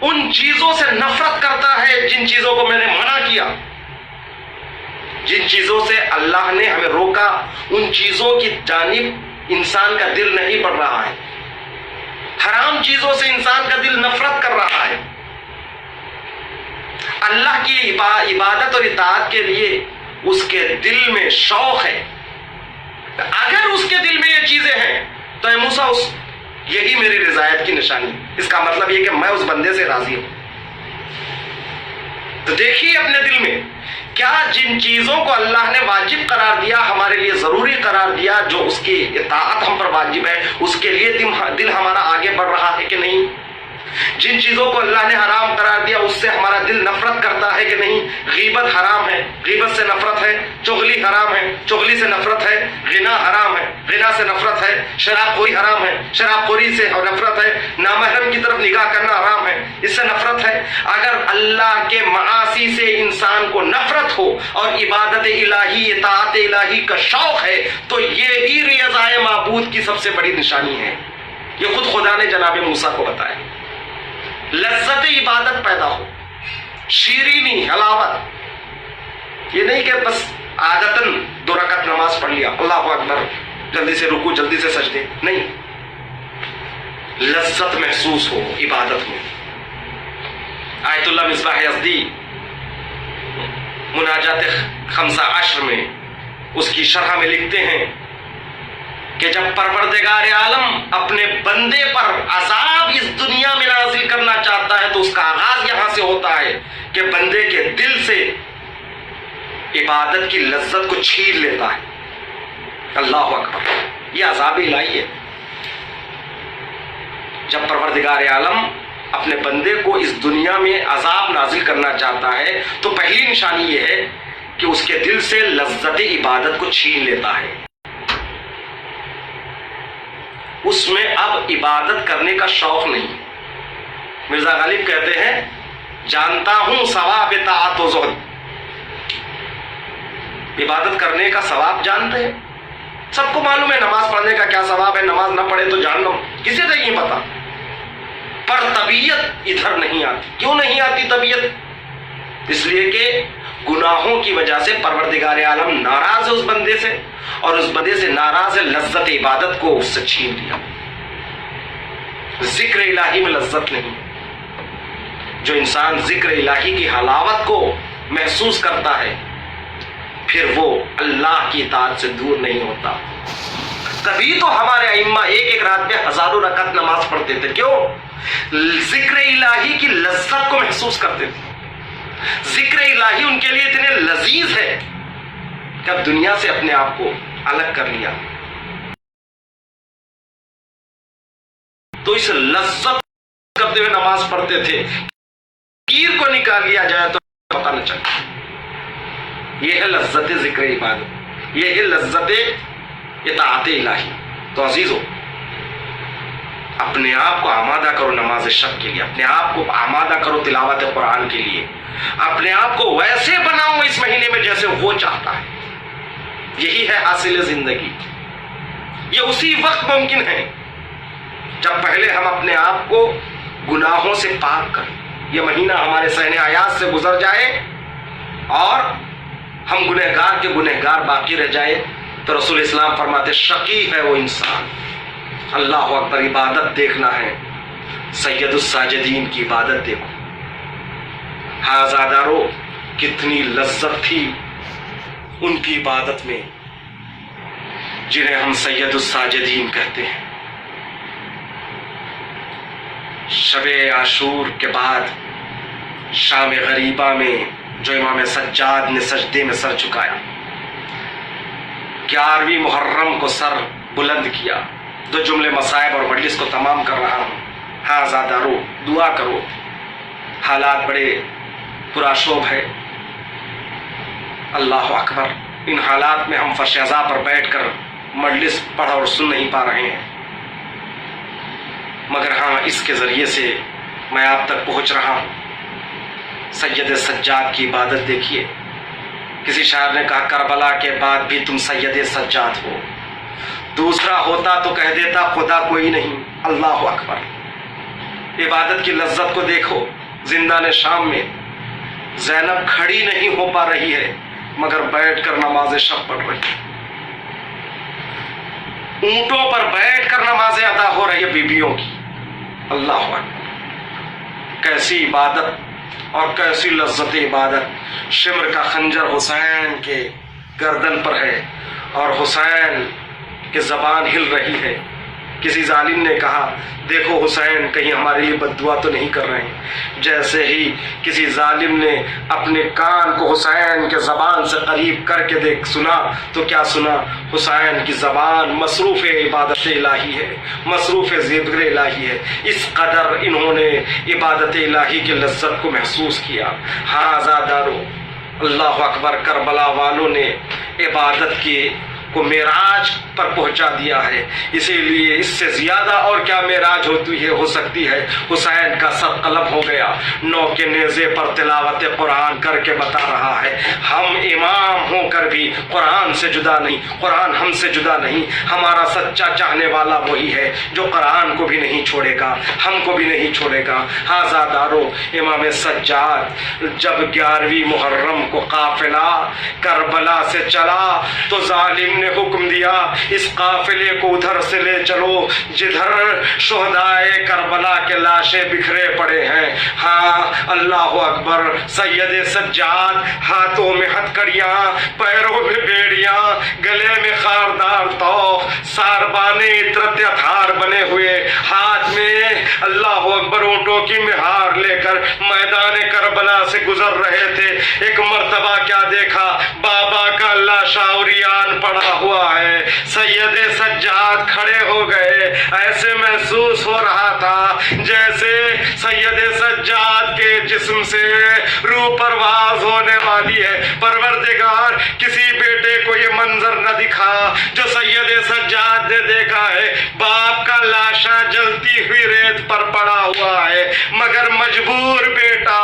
A: ان چیزوں سے نفرت کرتا ہے جن چیزوں کو میں نے منع کیا، جن چیزوں سے اللہ نے ہمیں روکا، ان چیزوں کی جانب انسان کا دل نہیں بڑھ رہا ہے، حرام چیزوں سے انسان کا دل نفرت کر رہا ہے، اللہ کی عبادت اور اطاعت کے لیے اس کے دل میں شوق ہے. اگر اس کے دل میں یہ چیزیں ہیں تو اے موسیٰ یہی میری رضایت کی نشانی. اس کا مطلب یہ کہ میں اس بندے سے راضی ہوں. تو دیکھیے اپنے دل میں کیا جن چیزوں کو اللہ نے واجب قرار دیا، ہمارے لیے ضروری قرار دیا، جو اس کی اطاعت ہم پر واجب ہے، اس کے لیے دل ہمارا آگے بڑھ رہا ہے کہ نہیں؟ جن چیزوں کو اللہ نے حرام قرار دیا اس سے ہمارا دل نفرت کرتا ہے کہ نہیں؟ غیبت حرام ہے، غیبت سے نفرت ہے، چغلی حرام ہے، چغلی سے نفرت ہے، غنا حرام ہے، غنا سے نفرت ہے، شراب خوری حرام ہے، شراب خوری سے نفرت ہے، نامحرم کی طرف نگاہ کرنا حرام ہے، اس سے نفرت ہے۔ اگر اللہ کے معاصی سے انسان کو نفرت ہو اور عبادت الہی، اطاعت الہی کا شوق ہے تو یہی رضائے معبود کی سب سے بڑی نشانی ہے۔ یہ خود خدا نے جناب موسیٰ کو بتایا۔ لذت عبادت پیدا ہو، شیرینی، حلاوت، یہ نہیں کہ بس عادتاً 2 رکعت نماز پڑھ لیا، اللہ اکبر، جلدی سے رکوع، جلدی سے سجدے، نہیں، لذت محسوس ہو عبادت میں۔ آیت اللہ مصباح یزدی مناجات 15 میں اس کی شرح میں لکھتے ہیں کہ جب پروردگار عالم اپنے بندے پر عذاب اس دنیا میں نازل کرنا چاہتا ہے تو اس کا آغاز یہاں سے ہوتا ہے کہ بندے کے دل سے عبادت کی لذت کو چھین لیتا ہے۔ اللہ اکبر، یہ عذاب الہی ہے۔ جب پروردگار عالم اپنے بندے کو اس دنیا میں عذاب نازل کرنا چاہتا ہے تو پہلی نشانی یہ ہے کہ اس کے دل سے لذت عبادت کو چھین لیتا ہے۔ اس میں اب عبادت کرنے کا شوق نہیں۔ مرزا غالب کہتے ہیں جانتا ہوں ثواب طاعت و زہد، عبادت کرنے کا ثواب جانتے ہیں، سب کو معلوم ہے نماز پڑھنے کا کیا ثواب ہے، نماز نہ پڑھے تو جہنم، کسی سے نہیں پتا، پر طبیعت ادھر نہیں آتی۔ کیوں نہیں آتی طبیعت؟ اس لیے کہ گناہوں کی وجہ سے پروردگار عالم ناراض ہے اس بندے سے، اور اس بندے سے ناراض ہے، لذت عبادت کو اس سے چھین لیا۔ ذکر الہی میں لذت نہیں۔ جو انسان ذکر الہی کی حلاوت کو محسوس کرتا ہے پھر وہ اللہ کی اطاعت سے دور نہیں ہوتا۔ تبھی تو ہمارے ائمہ ایک رات میں ہزاروں رکعت نماز پڑھتے تھے۔ کیوں؟ ذکر الہی کی لذت کو محسوس کرتے تھے۔ ذکر الہی ان کے لیے اتنے لذیذ ہے کہ اب دنیا سے اپنے آپ کو الگ کر لیا تو اس لذت کرتے ہوئے نماز پڑھتے تھے، کیر کو نکال لیا جائے تو پتہ نہ چلے۔ یہ ہے لذت ذکر عبادت، یہ ہے لذت اطاعت الہی۔ تو عزیزو، اپنے آپ کو آمادہ کرو نماز شب کے لیے، اپنے آپ کو آمادہ کرو تلاوت قرآن کے لیے، اپنے آپ کو ویسے بناؤ اس مہینے میں جیسے وہ چاہتا ہے۔ یہی ہے حاصل زندگی۔ یہ اسی وقت ممکن ہے جب پہلے ہم اپنے آپ کو گناہوں سے پاک کریں، یہ مہینہ ہمارے صحن حیات سے گزر جائے اور ہم گنہگار کے گنہگار باقی رہ جائے تو رسول اسلام فرماتے شقی ہے وہ انسان۔ اللہ اکبر، عبادت دیکھنا ہے، سید الساجدین کی عبادت دیکھو۔ ہاں زادارو، کتنی لذت تھی ان کی عبادت میں جنہیں ہم سید الساجدین کہتے ہیں۔ شب عاشور کے بعد شام غریبہ میں جو امام سجاد نے سجدے میں سر جھکایا، 11ویں محرم کو سر بلند کیا، 2 جملے مصائب اور مجلس کو تمام کر رہا ہوں۔ ہاں زادارو، دعا کرو، حالات بڑے پراشوب ہے۔ اللہ اکبر، ان حالات میں ہم فرش عزا پر بیٹھ کر مجلس پڑھ اور سن نہیں پا رہے ہیں، مگر ہاں اس کے ذریعے سے میں آپ تک پہنچ رہا ہوں۔ سید سجاد کی عبادت دیکھیے۔ کسی شاعر نے کہا کربلا کے بعد بھی تم سید سجاد ہو، دوسرا ہوتا تو کہہ دیتا خدا کوئی نہیں۔ اللہ اکبر، عبادت کی لذت کو دیکھو۔ زندان شام میں زینب کھڑی نہیں ہو پا رہی ہے مگر بیٹھ کر نماز شب پڑھ رہی ہے، اونٹوں پر بیٹھ کر نمازیں ادا ہو رہی ہے بیبیوں کی۔ اللہ اکبر، کیسی عبادت اور کیسی لذت عبادت۔ شمر کا خنجر حسین کے گردن پر ہے اور حسین کی زبان ہل رہی ہے کسی ظالم نے کہا دیکھو حسین کہیں ہمارے لیے بد دعا تو نہیں کر رہے ہیں. جیسے ہی کسی ظالم نے اپنے کان کو حسین کے زبان سے قریب کر کے سنا تو کیا سنا؟ حسین کی زبان مصروف عبادت الہی ہے، مصروف ذکر الہی ہے. اس قدر انہوں نے عبادت الہی کی لذت کو محسوس کیا. ہاں عزادارو، اللہ اکبر، کربلا والوں نے عبادت کی کو معراج پر پہنچا دیا ہے. اسی لیے اس سے زیادہ اور کیا معراج ہو سکتی ہے. حسین کا سر قلم ہو گیا، نو کے نیزے پر تلاوت قرآن کر کے بتا رہا ہے ہم امام ہو کر بھی قرآن سے جدا نہیں، قرآن ہم سے جدا نہیں. ہمارا سچا چاہنے والا وہی ہے جو قرآن کو بھی نہیں چھوڑے گا، ہم کو بھی نہیں چھوڑے گا. آزادارو، امام سجاد جب 11ویں محرم کو قافلہ کربلا سے چلا تو ظالم نے حکم دیا اس قافلے کو ادھر سے لے چلو جدھر شہدائے کربلا کے لاشیں بکھرے پڑے ہیں. ہاں اللہ اکبر. سید سجاد ہاتھوں میں ہتھکڑیاں، پیروں میں بیڑیاں، گلے میں خاردار توق، ساربانے عطرت ہتھار بنے ہوئے، ہاتھ میں اللہ اکبر اونٹوں کی مہار لے کر میدان کربلا سے گزر رہے تھے. ایک مرتبہ کیا دیکھا؟ بابا کا لاشا عریان پڑا ہوا ہے. سید سجاد کھڑے ہو گئے. ایسے محسوس ہو رہا تھا جیسے سید سجاد کے جسم سے روح پرواز ہونے والی ہے. پروردگار، کسی بیٹے کو یہ منظر نہ دکھا جو سید سجاد نے دیکھا ہے. باپ کا لاشا جلتی ہوئی ریت پر پڑا ہوا ہے، مگر مجبور بیٹا،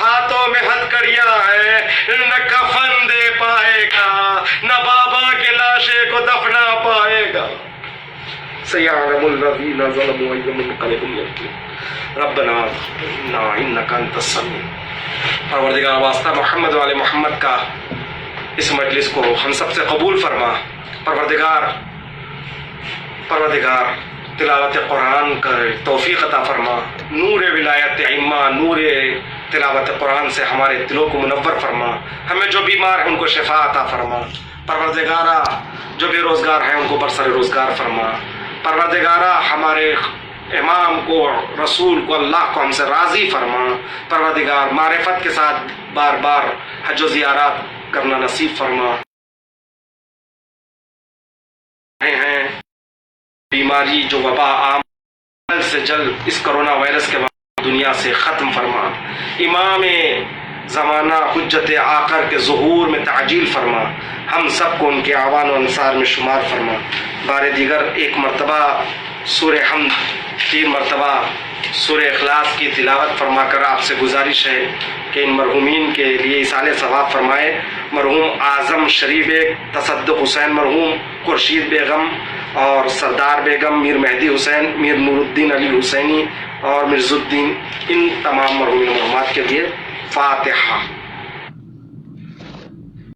A: ہاتھوں میں ہتھکڑیاں ہیں، نہ کفن دے پائے گا، نہ بابا کے لاشے کو دفنا پائے گا. سيعلم الذين ظلموا أي منقلب ينقلبون ربنا إنك أنت السميع. پروردگار واسطہ محمد والے محمد کا اس مجلس کو ہم سب سے قبول فرما. پروردگار تلاوت قرآن کا توفیق عطا فرما. نور ولایت ائمہ، نور تلاوت قرآن سے ہمارے دلوں کو منور فرما. ہمیں جو بیمار ہیں ان کو شفا عطا فرما. پروردگارہ جو بے روزگار ہیں ان کو برسر روزگار فرما. پروردگارہ ہمارے امام کو، رسول کو، اللہ کو ہم سے راضی فرما. پروردگار معرفت کے ساتھ بار بار حج و زیارات کرنا نصیب فرما. ہیں بیماری جو وبا عام جلد سے جلد اس کرونا وائرس کے بعد دنیا سے ختم فرما. امام زمانہ حجت آخر کے ظہور میں تعجیل فرما. ہم سب کو ان کے اعوان و انصار میں شمار فرما. بار دیگر ایک مرتبہ سورہ حمد، 3 مرتبہ سورہ اخلاص کی تلاوت فرما کر آپ سے گزارش ہے کہ ان مرحومین کے لیے ایصال ثواب فرمائے. مرحوم اعظم شریف تصدق حسین مرحوم، خورشید بیگم اور سردار بیگم، میر مہدی حسین، میر نور الدین علی حسینی اور مرز الدین، ان تمام مرحومین مرحومات کے لیے فاتحہ.